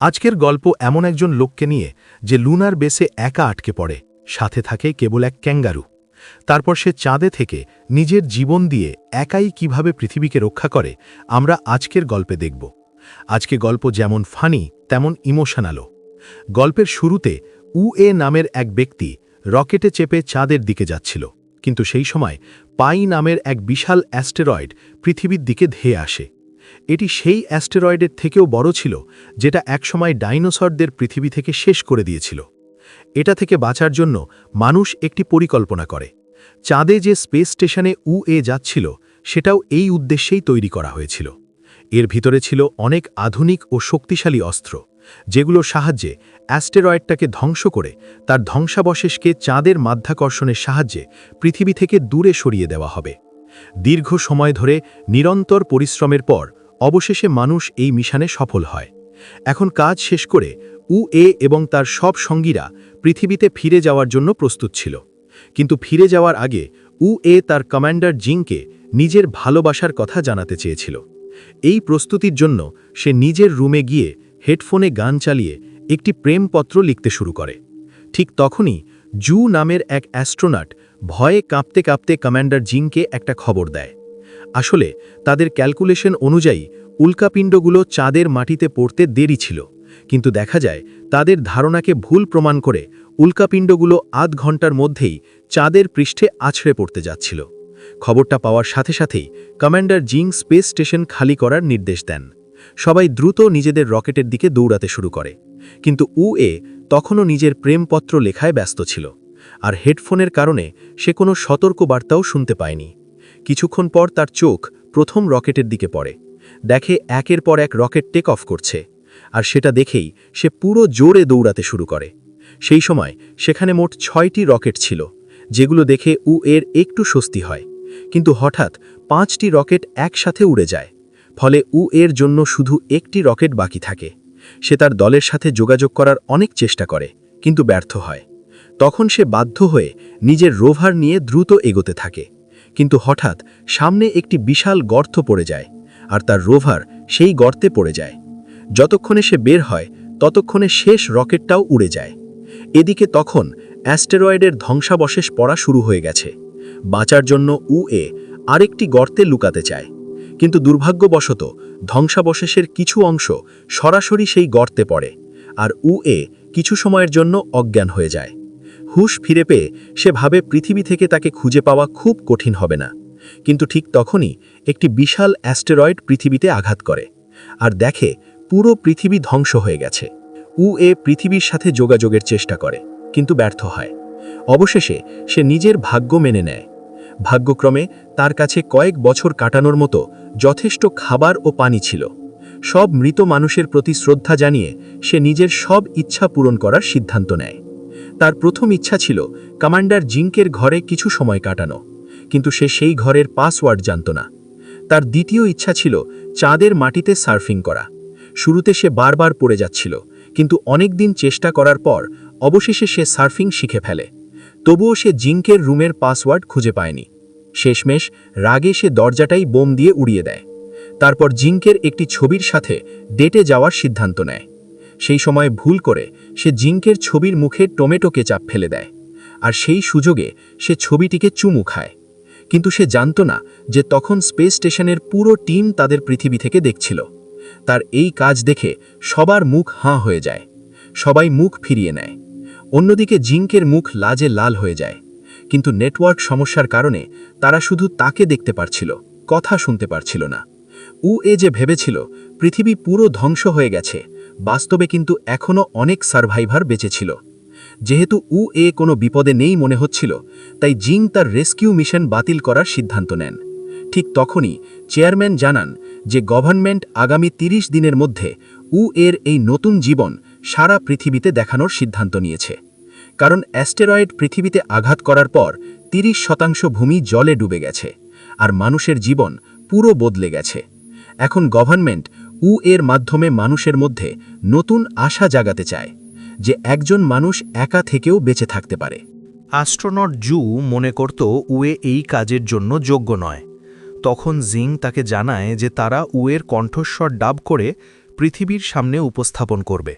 আজকের গল্প এমন একজন লোককে নিয়ে যে লুনার বেসে একা আটকে পড়ে, সাথে থাকে কেবল এক ক্যাঙ্গারু। তারপর সে চাঁদে থেকে নিজের জীবন দিয়ে একাই কিভাবে পৃথিবীকে রক্ষা করে আমরা আজকের গল্পে দেখব। আজকে গল্প যেমন ফানি তেমন ইমোশনালও। গল্পের শুরুতে উএ নামের এক ব্যক্তি রকেটে চেপে চাঁদের দিকে যাচ্ছিল, কিন্তু সেই সময় পাই নামের এক বিশাল অ্যাস্টেরয়েড পৃথিবীর দিকে ধেয়ে আসে। এটি সেই অ্যাস্টেরয়েডের থেকেও বড় ছিল, যেটা একসময় ডাইনোসরদের পৃথিবী থেকে শেষ করে দিয়েছিল। এটা থেকে বাঁচার জন্য মানুষ একটি পরিকল্পনা করে। চাঁদে যে স্পেস স্টেশনে উএ যাচ্ছিল সেটাও এই উদ্দেশ্যেই তৈরি করা হয়েছিল। এর ভিতরে ছিল অনেক আধুনিক ও শক্তিশালী অস্ত্র, যেগুলোর সাহায্যে অ্যাস্টেরয়েডটাকে ধ্বংস করে তার ধ্বংসাবশেষকে চাঁদের মাধ্যাকর্ষণের সাহায্যে পৃথিবী থেকে দূরে সরিয়ে দেওয়া হবে। দীর্ঘ সময় ধরে নিরন্তর পরিশ্রমের পর অবশেষে মানুষ এই মিশনে সফল হয়। এখন কাজ শেষ করে উএ এবং তার সব সঙ্গীরা পৃথিবীতে ফিরে যাওয়ার জন্য প্রস্তুত ছিল। কিন্তু ফিরে যাওয়ার আগে উএ তার কমান্ডার জিংকে নিজের ভালোবাসার কথা জানাতে চেয়েছিল। এই প্রস্তুতির জন্য সে নিজের রুমে গিয়ে হেডফোনে গান চালিয়ে একটি প্রেমপত্র লিখতে শুরু করে। ঠিক তখনই জু নামের এক অ্যাস্ট্রোনট ভয়ে কাঁপতে কাঁপতে কমান্ডার জিংকে একটা খবর দেয়। আসলে তাদের ক্যালকুলেশন অনুযায়ী উল্কাপিণ্ডগুলো চাঁদের মাটিতে পড়তে দেরি ছিল, কিন্তু দেখা যায় তাদের ধারণাকে ভুল প্রমাণ করে উল্কাপিণ্ডগুলো আধ ঘন্টার মধ্যেই চাঁদের পৃষ্ঠে আছড়ে পড়তে যাচ্ছিল। খবরটা পাওয়ার সাথে সাথেই কমান্ডার জিং স্পেস স্টেশন খালি করার নির্দেশ দেন। সবাই দ্রুত নিজেদের রকেটের দিকে দৌড়াতে শুরু করে, কিন্তু উএ তখনও নিজের প্রেমপত্র লেখায় ব্যস্ত ছিল, আর হেডফোনের কারণে সে কোনো সতর্কবার্তাও শুনতে পায়নি। কিছুক্ষণ পর তার চোখ প্রথম রকেটের দিকে পড়ে, দেখে একের পর এক রকেট টেক অফ করছে, আর সেটা দেখেই সে পুরো জোরে দৌড়াতে শুরু করে। সেই সময় সেখানে মোট 6টি রকেট ছিল, যেগুলো দেখে উএর একটু স্বস্তি হয়। কিন্তু হঠাৎ 5টি রকেট একসাথে উড়ে যায়, ফলে উএর জন্য শুধু একটি রকেট বাকি থাকে। সে তার দলের সাথে যোগাযোগ করার অনেক চেষ্টা করে, কিন্তু ব্যর্থ হয়। তখন সে বাধ্য হয়ে নিজের রোভার নিয়ে দ্রুত এগোতে থাকে, কিন্তু হঠাৎ সামনে একটি বিশাল গর্ত পড়ে যায়, আর তার রোভার সেই গর্তে পড়ে যায়। যতক্ষণে সে বের হয় ততক্ষণে শেষ রকেটটাও উড়ে যায়। এদিকে তখন অ্যাস্টেরয়েডের ধ্বংসাবশেষ পড়া শুরু হয়ে গেছে। বাঁচার জন্য উএ আরেকটি গর্তে লুকাতে চায়, কিন্তু দুর্ভাগ্যবশত ধ্বংসাবশেষের কিছু অংশ সরাসরি সেই গর্তে পড়ে, আর উএ কিছু সময়ের জন্য অজ্ঞান হয়ে যায়। হুঁশ ফিরে পেয়ে সে ভাবে পৃথিবী থেকে তাকে খুঁজে পাওয়া খুব কঠিন হবে না, কিন্তু ঠিক তখনই একটি বিশাল অ্যাস্টেরয়েড পৃথিবীতে আঘাত করে, আর দেখে পুরো পৃথিবী ধ্বংস হয়ে গেছে। উএ পৃথিবীর সাথে যোগাযোগের চেষ্টা করে, কিন্তু ব্যর্থ হয়। অবশেষে সে নিজের ভাগ্য মেনে নেয়। ভাগ্যক্রমে তার কাছে কয়েক বছর কাটানোর মতো যথেষ্ট খাবার ও পানি ছিল। সব মৃত মানুষের প্রতি শ্রদ্ধা জানিয়ে সে নিজের সব ইচ্ছা পূরণ করার সিদ্ধান্ত নেয়। তার প্রথম ইচ্ছা ছিল কমান্ডার জিংকের ঘরে কিছু সময় কাটানো, কিন্তু সে সেই ঘরের পাসওয়ার্ড জানত না। তার দ্বিতীয় ইচ্ছা ছিল চাঁদের মাটিতে সার্ফিং করা। শুরুতে সে বারবার পড়ে যাচ্ছিল, কিন্তু অনেক দিন চেষ্টা করার পর অবশেষে সে সার্ফিং শিখে ফেলে। তবুও সে জিংকের রুমের পাসওয়ার্ড খুঁজে পায়নি। শেষমেশ রাগে সে দরজাটাই বোম দিয়ে উড়িয়ে দেয়। তারপর জিংকের একটি ছবির সাথে ডেটে যাওয়ার সিদ্ধান্ত নেয়। সেই সময় ভুল করে সে জিংকের ছবির মুখে টমেটো কেচাপ ফেলে দেয়, আর সেই সুযোগে সে ছবিটিকে চুমু খায়। কিন্তু সে জানত না যে তখন স্পেস স্টেশনের পুরো টিম তাদের পৃথিবী থেকে দেখছিল। তার এই কাজ দেখে সবার মুখ হাঁ হয়ে যায়, সবাই মুখ ফিরিয়ে নেয়। অন্যদিকে জিংকের মুখ লাজে লাল হয়ে যায়, কিন্তু নেটওয়ার্ক সমস্যার কারণে তারা শুধু তাকে দেখতে পারছিল, কথা শুনতে পারছিল না। উএ যে ভেবেছিল পৃথিবী পুরো ধ্বংস হয়ে গেছে, বাস্তবে কিন্তু এখনও অনেক সার্ভাইভার বেঁচে ছিল। যেহেতু উএ কোনো বিপদে নেই মনে হচ্ছিল, তাই জিং তার রেস্কিউ মিশন বাতিল করার সিদ্ধান্ত নেন। ঠিক তখনই চেয়ারম্যান জানান যে গভর্নমেন্ট আগামী 30 দিনের মধ্যে উএর এই নতুন জীবন সারা পৃথিবীতে দেখানোর সিদ্ধান্ত নিয়েছে। কারণ অ্যাস্টেরয়েড পৃথিবীতে আঘাত করার পর 30% ভূমি জলে ডুবে গেছে, আর মানুষের জীবন পুরো বদলে গেছে। এখন গভর্নমেন্ট উএর মাধ্যমে মানুষের মধ্যে নতুন আশা জাগাতে চায় যে একজন মানুষ একা থেকেও বেঁচে থাকতে পারে। অ্যাস্ট্রোনট জু মনে করত উএ এই কাজের জন্য যোগ্য নয়। তখন জিং তাকে জানায় যে তারা উএর কণ্ঠস্বর ডাব করে পৃথিবীর সামনে উপস্থাপন করবে,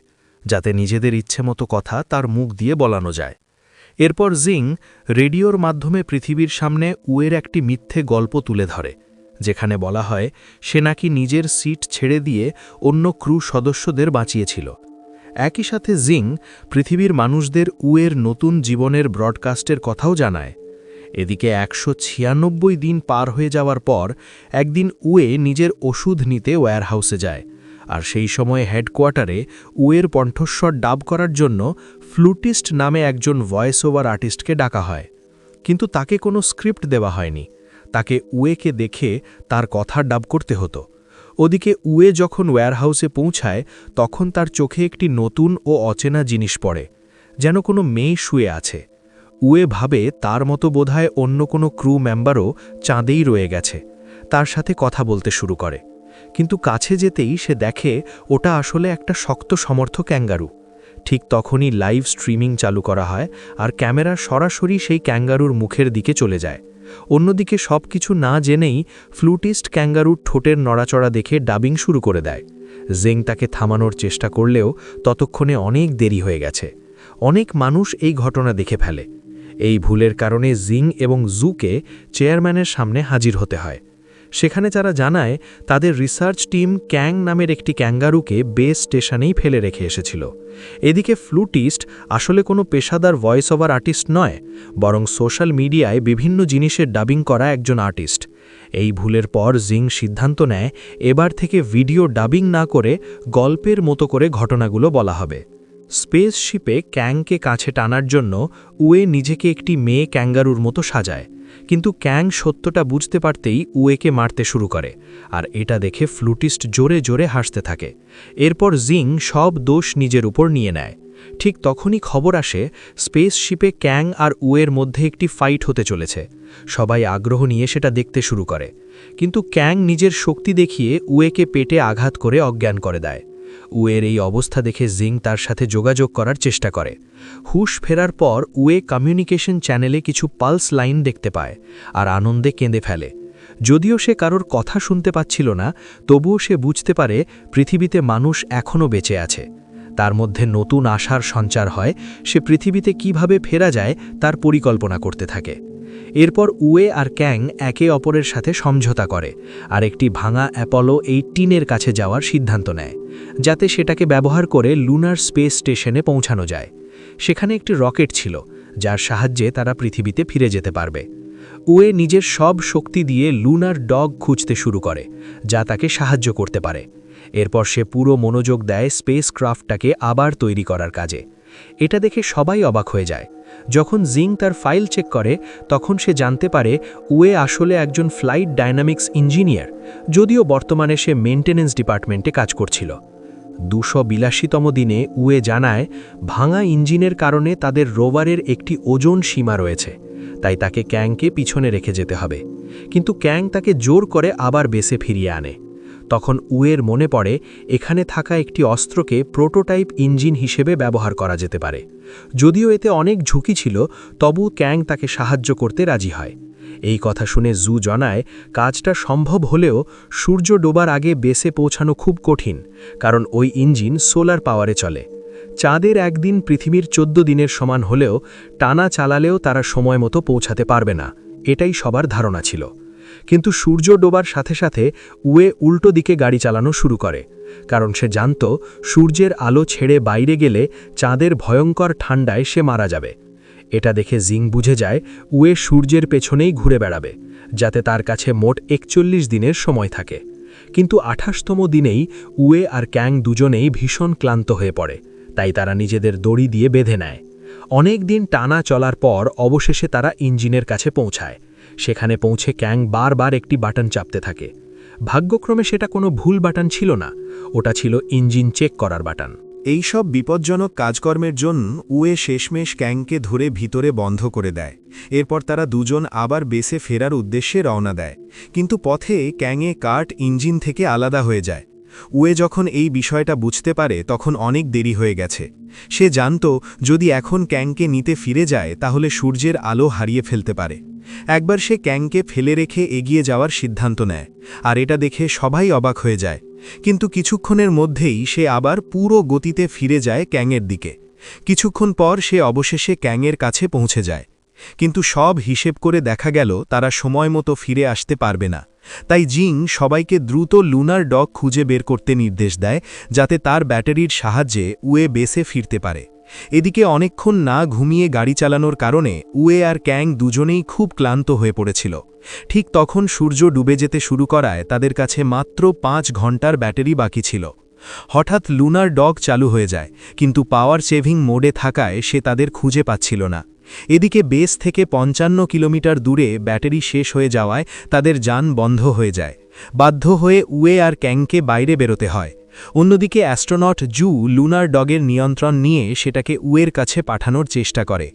যাতে নিজেদের ইচ্ছেমতো কথা তার মুখ দিয়ে বলানো যায়। এরপর জিং রেডিওর মাধ্যমে পৃথিবীর সামনে উয়ের একটি মিথ্যে গল্প তুলে ধরে, যেখানে বলা হয় সে নাকি নিজের সিট ছেড়ে দিয়ে অন্য ক্রু সদস্যদের বাঁচিয়েছিল। একই সাথে জিং পৃথিবীর মানুষদের উয়ের নতুন জীবনের ব্রডকাস্টের কথাও জানায়। এদিকে 196 দিন পার হয়ে যাওয়ার পর একদিন উয়ে নিজের ওষুধ নিতে ওয়্যারহাউসে যায়, আর সেই সময়ে হেডকোয়ার্টারে উয়ের কণ্ঠস্বর ডাব করার জন্য ফ্লুটিস্ট নামে একজন ভয়েস ওভার আর্টিস্টকে ডাকা হয়। কিন্তু তাকে কোনো স্ক্রিপ্ট দেওয়া হয়নি, তাকে উয়েকে দেখে তার কথা ডাব করতে হতো। ওদিকে উয়ে যখন ওয়্যারহাউসে পৌঁছায় তখন তার চোখে একটি নতুন ও অচেনা জিনিস পড়ে, যেন কোনো মেয়ে শুয়ে আছে। উয়ে ভাবে তার মতো বোধহয় অন্য কোনো ক্রু মেম্বারও চাঁদেই রয়ে গেছে, তার সাথে কথা বলতে শুরু করে। কিন্তু কাছে যেতেই সে দেখে ওটা আসলে একটা শক্ত সমর্থ ক্যাঙ্গারু। ঠিক তখনই লাইভ স্ট্রিমিং চালু করা হয়, আর ক্যামেরা সরাসরি সেই ক্যাঙ্গারুর মুখের দিকে চলে যায়। অন্যদিকে সব কিছু না জেনেই ফ্লুটিস্ট ক্যাঙ্গারুর ঠোঁটের নড়াচড়া দেখে ডাবিং শুরু করে দেয়। জেং তাকে থামানোর চেষ্টা করলেও ততক্ষণে অনেক দেরি হয়ে গেছে। অনেক মানুষ এই ঘটনা দেখে ফেলে। এই ভুলের কারণে জিং এবং জুকে চেয়ারম্যানের সামনে হাজির হতে হয়। সেখানে যারা জানায় তাদের রিসার্চ টিম ক্যাং নামের একটি ক্যাঙ্গারুকে বেস স্টেশনেই ফেলে রেখে এসেছিল। এদিকে ফ্লুটিস্ট আসলে কোনো পেশাদার ভয়েস ওভার আর্টিস্ট নয়, বরং সোশ্যাল মিডিয়ায় বিভিন্ন জিনিসের ডাবিং করা একজন আর্টিস্ট। এই ভুলের পর জিং সিদ্ধান্ত নেয় এবার থেকে ভিডিও ডাবিং না করে গল্পের মতো করে ঘটনাগুলো বলা হবে। স্পেসশিপে ক্যাংকে কাছে টানার জন্য উয়ে নিজেকে একটি মেয়ে ক্যাঙ্গারুর মতো সাজায়, কিন্তু ক্যাং সত্যটা বুঝতে পারতেই উয়েকে মারতে শুরু করে, আর এটা দেখে ফ্লুটিস্ট জোরে জোরে হাসতে থাকে। এরপর জিং সব দোষ নিজের উপর নিয়ে নেয়। ঠিক তখনই খবর আসে স্পেসশিপে ক্যাং আর উয়ের মধ্যে একটি ফাইট হতে চলেছে। সবাই আগ্রহ নিয়ে সেটা দেখতে শুরু করে, কিন্তু ক্যাং নিজের শক্তি দেখিয়ে উয়েকে পেটে আঘাত করে অজ্ঞান করে দেয়। উয়ের এই অবস্থা দেখে জিং তার সাথে যোগাযোগ করার চেষ্টা করে। হুশ ফেরার পর উয়ে কমিউনিকেশন চ্যানেলে কিছু পালস লাইন দেখতে পায় আর আনন্দে কেঁদে ফেলে। যদিও সে কারোর কথা শুনতে পাচ্ছিল না, তবুও সে বুঝতে পারে পৃথিবীতে মানুষ এখনও বেঁচে আছে। তার মধ্যে নতুন আশার সঞ্চার হয়। সে পৃথিবীতে কিভাবে ফেরা যায় তার পরিকল্পনা করতে থাকে। এরপর উয়ে আর ক্যাং একে অপরের সাথে সমঝোতা করে আর একটি ভাঙা অ্যাপোলো 18-এর কাছে যাওয়ার সিদ্ধান্ত নেয়, যাতে সেটাকে ব্যবহার করে লুনার স্পেস স্টেশনে পৌঁছানো যায়। সেখানে একটি রকেট ছিল, যার সাহায্যে তারা পৃথিবীতে ফিরে যেতে পারবে। উয়ে নিজের সব শক্তি দিয়ে লুনার ডগ খুঁজতে শুরু করে, যা তাকে সাহায্য করতে পারে। এরপর সে পুরো মনোযোগ দেয় স্পেস ক্রাফটটাকে আবার তৈরি করার কাজে। এটা দেখে সবাই অবাক হয়ে যায়। যখন জিং তার ফাইল চেক করে তখন সে জানতে পারে উয়ে আসলে একজন ফ্লাইট ডায়নামিক্স ইঞ্জিনিয়ার, যদিও বর্তমানে সে মেইনটেনেন্স ডিপার্টমেন্টে কাজ করছিল। 282তম দিনে উয়ে জানায় ভাঙা ইঞ্জিনের কারণে তাদের রোভারের একটি ওজন সীমা রয়েছে, তাই তাকে ক্যাংকে পিছনে রেখে যেতে হবে। কিন্তু ক্যাং তাকে জোর করে আবার বেসে ফিরিয়ে আনে। তখন উয়ের মনে পড়ে এখানে থাকা একটি অস্ত্রকে প্রোটোটাইপ ইঞ্জিন হিসেবে ব্যবহার করা যেতে পারে। যদিও এতে অনেক ঝুঁকি ছিল, তবু ক্যাং তাকে সাহায্য করতে রাজি হয়। এই কথা শুনে জু জানায় কাজটা সম্ভব হলেও সূর্য ডোবার আগে বেসে পৌঁছানো খুব কঠিন, কারণ ওই ইঞ্জিন সোলার পাওয়ারে চলে। চাঁদের একদিন পৃথিবীর 14 দিনের সমান হলেও টানা চালালেও তারা সময় মতো পৌঁছাতে পারবে না, এটাই সবার ধারণা ছিল। কিন্তু সূর্য ডোবার সাথে সাথে উয়ে উল্টো দিকে গাড়ি চালানো শুরু করে, কারণ সে জানত সূর্যের আলো ছেড়ে বাইরে গেলে চাঁদের ভয়ঙ্কর ঠান্ডায় সে মারা যাবে। এটা দেখে জিং বুঝে যায় উয়ে সূর্যের পেছনেই ঘুরে বেড়াবে, যাতে তার কাছে মোট 41 দিনের সময় থাকে। কিন্তু 28তম দিনেই উয়ে আর ক্যাং দুজনেই ভীষণ ক্লান্ত হয়ে পড়ে, তাই তারা নিজেদের দড়ি দিয়ে বেঁধে নেয়। অনেক দিন টানা চলার পর অবশেষে তারা ইঞ্জিনের কাছে পৌঁছায়। সেখানে পৌঁছে ক্যাং বারবার একটি বাটন চাপতে থাকে। ভাগ্যক্রমে সেটা কোনো ভুল বাটন ছিল না, ওটা ছিল ইঞ্জিন চেক করার বাটন। এইসব বিপজ্জনক কাজকর্মের জন্য উয়ে শেষমেশ ক্যাংকে ধরে ভিতরে বন্ধ করে দেয়। এরপর তারা দুজন আবার বেসে ফেরার উদ্দেশ্যে রওনা দেয়, কিন্তু পথে ক্যাংয়ে কার্ট ইঞ্জিন থেকে আলাদা হয়ে যায়। উয়ে যখন এই বিষয়টা বুঝতে পারে তখন অনেক দেরি হয়ে গেছে। সে জানত যদি এখন ক্যাংকে নিতে ফিরে যায় তাহলে সূর্যের আলো হারিয়ে ফেলতে পারে। একবার সে ক্যাংকে ফেলে রেখে এগিয়ে যাওয়ার সিদ্ধান্ত নেয়, আর এটা দেখে সবাই অবাক হয়ে যায়। কিন্তু কিছুক্ষণের মধ্যেই সে আবার পুরো গতিতে ফিরে যায় ক্যাংয়ের দিকে। কিছুক্ষণ পর সে অবশেষে ক্যাংয়ের কাছে পৌঁছে যায়, কিন্তু সব হিসেব করে দেখা গেল তারা সময় মতো ফিরে আসতে পারবে না। তাই জিং সবাইকে দ্রুত লুনার ডগ খুঁজে বের করতে নির্দেশ দেয়, যাতে তার ব্যাটারির সাহায্যে উয়ে বেসে ফিরতে পারে। এদিকে অনেকক্ষণ না ঘুমিয়ে গাড়ি চালানোর কারণে উয়ে আর ক্যাং দুজনেই খুব ক্লান্ত হয়ে পড়েছিল। ঠিক তখন সূর্য ডুবে যেতে শুরু করায় তাদের কাছে মাত্র 5 ঘন্টার ব্যাটারি বাকি ছিল। হঠাৎ লুনার ডগ চালু হয়ে যায়, কিন্তু পাওয়ার সেভিং মোডে থাকায় সে তাদের খুঁজে পাচ্ছিল না। এদিকে বেস থেকে 55 কিলোমিটার দূরে ব্যাটারি শেষ হয়ে যাওয়ায় তাদের যান বন্ধ হয়ে যায়। বাধ্য হয়ে উয়ে আর ক্যাংকে বাইরে বেরোতে হয়। অন্যদিকে অ্যাস্ট্রোনট জু লুনার ডগের নিয়ন্ত্রণ নিয়ে সেটাকে উয়ের কাছে পাঠানোর চেষ্টা করে,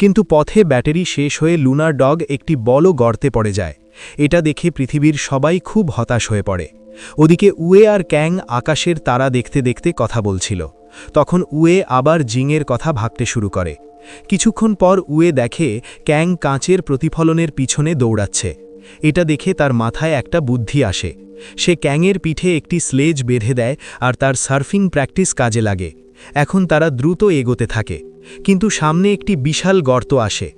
কিন্তু পথে ব্যাটারি শেষ হয়ে লুনার ডগ একটি বড় গর্তে পড়ে যায়। এটা দেখে পৃথিবীর সবাই খুব হতাশ হয়ে পড়ে। ওদিকে উয়ে আর ক্যাং আকাশের তারা দেখতে দেখতে কথা বলছিল। তখন উয়ে আবার জিংয়ের কথা ভাবতে শুরু করে। কিছুক্ষণ পর উয়ে দেখে ক্যাং কাঁচের প্রতিফলনের পিছনে দৌড়াচ্ছে। এটা দেখে তার মাথায় একটা বুদ্ধি আসে। সে ক্যাংয়ের পিঠে একটি স্লেজ বেঁধে দেয় আর তার সার্ফিং প্র্যাকটিস কাজে লাগে। এখন তারা দ্রুত এগোতে থাকে, কিন্তু সামনে একটি বিশাল গর্ত আসে।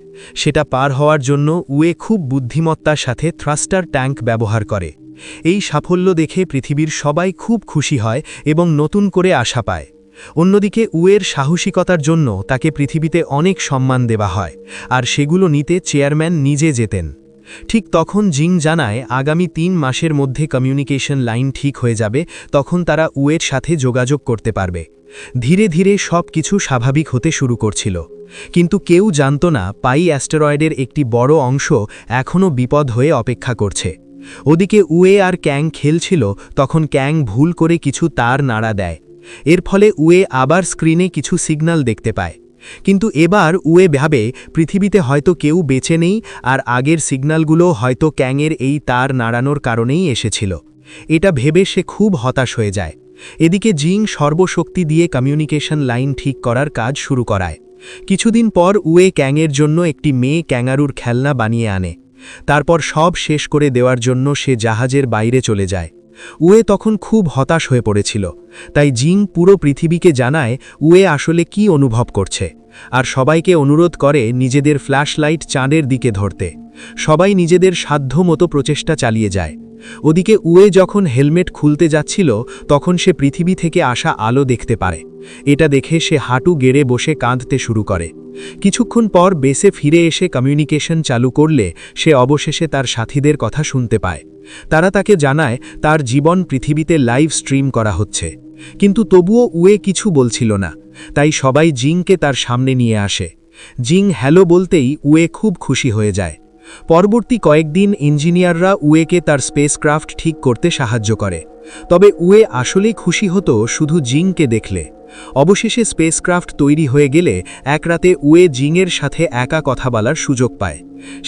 সেটা পার হওয়ার জন্য উয়ে খুব বুদ্ধিমত্তার সাথে থ্রাস্টার ট্যাঙ্ক ব্যবহার করে। এই সাফল্য দেখে পৃথিবীর সবাই খুব খুশি হয় এবং নতুন করে আশা পায়। অন্যদিকে উয়ের সাহসিকতার জন্য তাকে পৃথিবীতে অনেক সম্মান দেওয়া হয়, আর সেগুলো নিতে চেয়ারম্যান নিজে যেতেন। ঠিক তখন জিং জানায় আগামী 3 মাসের মধ্যে কমিউনিকেশন লাইন ঠিক হয়ে যাবে, তখন তারা উয়ের সাথে যোগাযোগ করতে পারবে। ধীরে ধীরে সব কিছু স্বাভাবিক হতে শুরু করছিল, কিন্তু কেউ জানত না পাই অ্যাস্টেরয়েডের একটি বড় অংশ এখনও বিপদ হয়ে অপেক্ষা করছে। ওদিকে উয়ে আর ক্যাং খেলছিল, তখন ক্যাং ভুল করে কিছু তার নাড়া দেয়। এর ফলে উয়ে আবার স্ক্রিনে কিছু সিগন্যাল দেখতে পায়, কিন্তু এবার উয়ে ভাবে পৃথিবীতে হয়তো কেউ বেঁচে নেই, আর আগের সিগন্যালগুলো হয়তো ক্যাংয়ের এই তার নাড়ানোর কারণেই এসেছিল। এটা ভেবে সে খুব হতাশ হয়ে যায়। এদিকে জিং সর্বশক্তি দিয়ে কমিউনিকেশন লাইন ঠিক করার কাজ শুরু করায়। কিছুদিন পর উয়ে ক্যাংয়ের জন্য একটি মেয়ে ক্যাঙ্গারুর খেলনা বানিয়ে আনে। তারপর সব শেষ করে দেওয়ার জন্য সে জাহাজের বাইরে চলে যায়। উয়ে তখন খুব হতাশ হয়ে পড়েছিল, তাই জিং পুরো পৃথিবীকে জানায় উয়ে আসলে কি অনুভব করছে, আর সবাইকে অনুরোধ করে নিজেদের ফ্ল্যাশলাইট চাঁদের দিকে ধরতে। সবাই নিজেদের সাধ্য মতো প্রচেষ্টা চালিয়ে যায়। ওদিকে উয়ে যখন হেলমেট খুলতে যাচ্ছিল তখন সে পৃথিবী থেকে আসা আলো দেখতে পারে। এটা দেখে সে হাঁটু গেড়ে বসে কাঁদতে শুরু করে। কিছুক্ষণ পর বেসে ফিরে এসে কমিউনিকেশন চালু করলে সে অবশেষে তার সাথীদের কথা শুনতে পায়। তারা তাকে জানায় তার জীবন পৃথিবীতে লাইভ স্ট্রিম করা হচ্ছে, কিন্তু তবুও উয়ে কিছু বলছিল না। তাই সবাই জিংকে তার সামনে নিয়ে আসে। জিং হ্যালো বলতেই উয়ে খুব খুশি হয়ে যায়। পরবর্তী কয়েকদিন ইঞ্জিনিয়াররা উয়েকে তার স্পেসক্রাফট ঠিক করতে সাহায্য করে, তবে উয়ে আসলেই খুশি হতো শুধু জিংকে দেখলে। অবশেষে স্পেসক্রাফট তৈরি হয়ে গেলে এক রাতে উয়ে জিংয়ের সাথে একা কথা বলার সুযোগ পায়।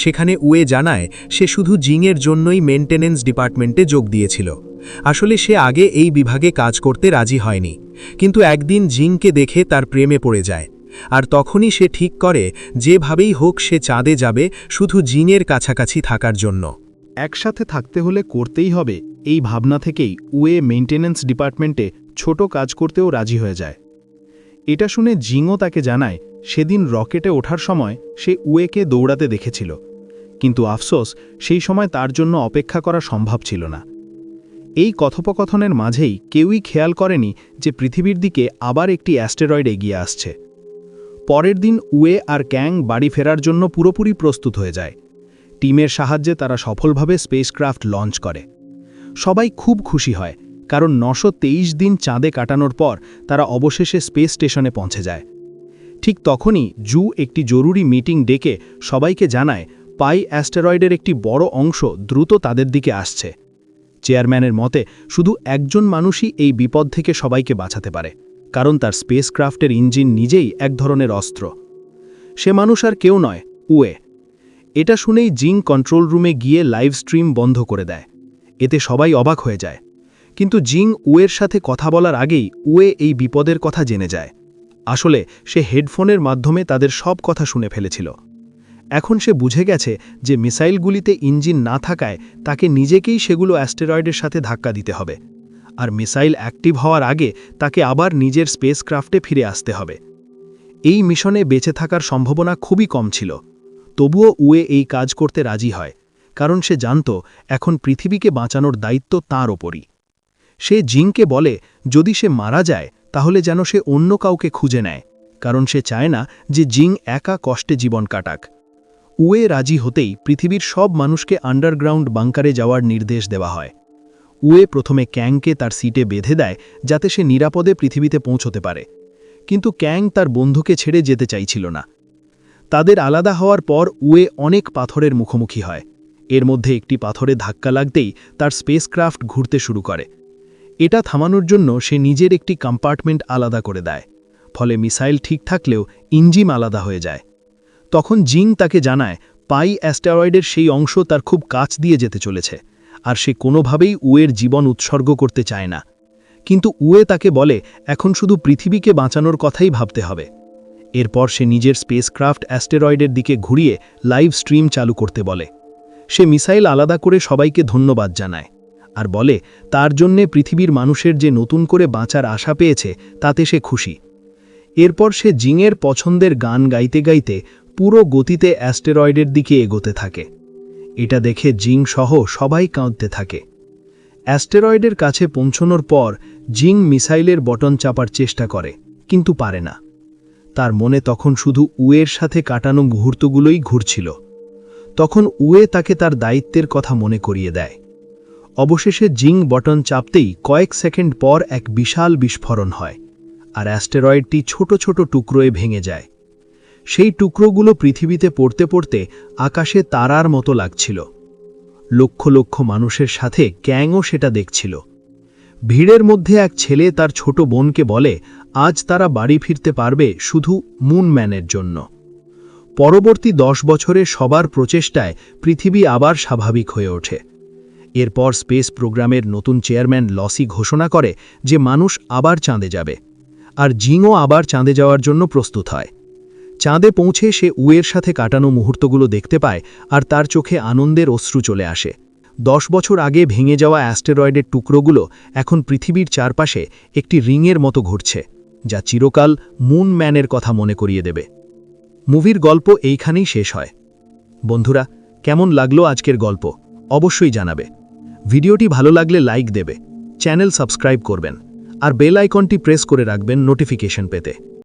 সেখানে উয়ে জানায় সে শুধু জিংয়ের জন্যই মেইনটেনেন্স ডিপার্টমেন্টে যোগ দিয়েছিল। আসলে সে আগে এই বিভাগে কাজ করতে রাজি হয়নি, কিন্তু একদিন জিংকে দেখে তার প্রেমে পড়ে যায়। আর তখনই সে ঠিক করে যেভাবেই হোক সে চাঁদে যাবে, শুধু জিংয়ের কাছাকাছি থাকার জন্য। একসাথে থাকতে হলে করতেই হবে, এই ভাবনা থেকেই উয়ে মেইনটেনেন্স ডিপার্টমেন্টে ছোট কাজ করতেও রাজি হয়ে যায়। এটা শুনে জিংও তাকে জানায় সেদিন রকেটে ওঠার সময় সে উয়েকে দৌড়াতে দেখেছিল, কিন্তু আফসোস সেই সময় তার জন্য অপেক্ষা করা সম্ভব ছিল না। এই কথোপকথনের মাঝেই কেউই খেয়াল করেনি যে পৃথিবীর দিকে আবার একটি অ্যাস্টেরয়েড এগিয়ে আসছে। পরের দিন উয়ে আর ক্যাং বাড়ি ফেরার জন্য পুরোপুরি প্রস্তুত হয়ে যায়। টিমের সাহায্যে তারা সফলভাবে স্পেসক্রাফট লঞ্চ করে। সবাই খুব খুশি হয়, কারণ 923 দিন চাঁদে কাটানোর পর তারা অবশেষে স্পেস স্টেশনে পৌঁছে যায়। ঠিক তখনই জু একটি জরুরি মিটিং ডেকে সবাইকে জানায় পাই অ্যাস্টেরয়েডের একটি বড় অংশ দ্রুত তাদের দিকে আসছে। চেয়ারম্যানের মতে শুধু একজন মানুষই এই বিপদ থেকে সবাইকে বাঁচাতে পারে, কারণ তার স্পেসক্রাফটের ইঞ্জিন নিজেই এক ধরনের অস্ত্র। সে মানুষ আর কেউ নয়, উয়ে। এটা শুনেই জিং কন্ট্রোল রুমে গিয়ে লাইভ স্ট্রিম বন্ধ করে দেয়। এতে সবাই অবাক হয়ে যায়, কিন্তু জিং উয়ের সাথে কথা বলার আগেই উয়ে এই বিপদের কথা জেনে যায়। আসলে সে হেডফোনের মাধ্যমে তাদের সব কথা শুনে ফেলেছিল। এখন সে বুঝে গেছে যে মিসাইলগুলিতে ইঞ্জিন না থাকায় তাকে নিজেকেই সেগুলো অ্যাস্টেরয়েডের সাথে ধাক্কা দিতে হবে, আর মিসাইল অ্যাক্টিভ হওয়ার আগে তাকে আবার নিজের স্পেসক্রাফটে ফিরে আসতে হবে। এই মিশনে বেঁচে থাকার সম্ভাবনা খুবই কম ছিল, তবুও উয়ে এই কাজ করতে রাজি হয়, কারণ সে জানত এখন পৃথিবীকে বাঁচানোর দায়িত্ব তাঁর ওপরই। সে জিংকে বলে যদি সে মারা যায় তাহলে যেন সে অন্য কাউকে খুঁজে নেয়, কারণ সে চায় না যে জিং একা কষ্টে জীবন কাটাক। উয়ে রাজি হতেই পৃথিবীর সব মানুষকে আন্ডারগ্রাউন্ড বাংকারে যাওয়ার নির্দেশ দেওয়া হয়। উয়ে প্রথমে ক্যাংকে তার সিটে বেঁধে দেয় যাতে সে নিরাপদে পৃথিবীতে পৌঁছতে পারে, কিন্তু ক্যাং তার বন্ধুকে ছেড়ে যেতে চাইছিল না। তাদের আলাদা হওয়ার পর উয়ে অনেক পাথরের মুখোমুখি হয়। এর মধ্যে একটি পাথরে ধাক্কা লাগতেই তার স্পেসক্রাফট ঘুরতে শুরু করে। এটা থামানোর জন্য সে নিজের একটি কম্পার্টমেন্ট আলাদা করে দেয়, ফলে মিসাইল ঠিক থাকলেও ইঞ্জিন আলাদা হয়ে যায়। তখন জিং তাকে জানায় পাই অ্যাস্টেরয়েডের সেই অংশ তার খুব কাছ দিয়ে যেতে চলেছে, আর সে কোনোভাবেই উয়ের জীবন উৎসর্গ করতে চায় না। কিন্তু উয়ে তাকে বলে এখন শুধু পৃথিবীকে বাঁচানোর কথাই ভাবতে হবে। এরপর সে নিজের স্পেসক্রাফট অ্যাস্টেরয়েডের দিকে ঘুরিয়ে লাইভ স্ট্রিম চালু করতে বলে। সে মিসাইল আলাদা করে সবাইকে ধন্যবাদ জানায়, আর বলে তার জন্যে পৃথিবীর মানুষের যে নতুন করে বাঁচার আশা পেয়েছে তাতে সে খুশি। এরপর সে জিংয়ের পছন্দের গান গাইতে গাইতে পুরো গতিতে অ্যাস্টেরয়েডের দিকে এগোতে থাকে। এটা দেখে জিং সহ সবাই কাঁদতে থাকে। অ্যাস্টেরয়েডের কাছে পৌঁছনোর পর জিং মিসাইলের বটন চাপার চেষ্টা করে, কিন্তু পারে না। তার মনে তখন শুধু উয়ের সাথে কাটানো মুহূর্তগুলোই ঘুরছিল। তখন উয়ে তাকে তার দায়িত্বের কথা মনে করিয়ে দেয়। অবশেষে জিং বটন চাপতেই কয়েক সেকেন্ড পর এক বিশাল বিস্ফোরণ হয়, আর অ্যাস্টেরয়েডটি ছোট ছোট টুকরোয় ভেঙে যায়। সেই টুকরোগুলো পৃথিবীতে পড়তে পড়তে আকাশে তারার মতো লাগছিল। লক্ষ লক্ষ মানুষের সাথে ক্যাংও সেটা দেখছিল। ভিড়ের মধ্যে এক ছেলে তার ছোট বোনকে বলে আজ তারা বাড়ি ফিরতে পারবে শুধু মুনম্যানের জন্য। পরবর্তী 10 বছরে সবার প্রচেষ্টায় পৃথিবী আবার স্বাভাবিক হয়ে ওঠে। এরপর স্পেস প্রোগ্রামের নতুন চেয়ারম্যান লসি ঘোষণা করে যে মানুষ আবার চাঁদে যাবে, আর জিংও আবার চাঁদে যাওয়ার জন্য প্রস্তুত হয়। চাঁদে পৌঁছে সে উয়ের সাথে কাটানো মুহূর্তগুলো দেখতে পায়, আর তার চোখে আনন্দের অশ্রু চলে আসে। 10 বছর আগে ভেঙে যাওয়া অ্যাস্টেরয়েডের টুকরোগুলো এখন পৃথিবীর চারপাশে একটি রিংয়ের মতো ঘুরছে, যা চিরকাল মুনম্যানের কথা মনে করিয়ে দেবে। মুভির গল্প এইখানেই শেষ হয়। বন্ধুরা, কেমন লাগলো আজকের গল্প অবশ্যই জানাবে। ভিডিওটি ভালো লাগলে লাইক দেবে, চ্যানেল সাবস্ক্রাইব করবেন, আর বেল আইকনটি প্রেস করে রাখবেন নোটিফিকেশন পেতে।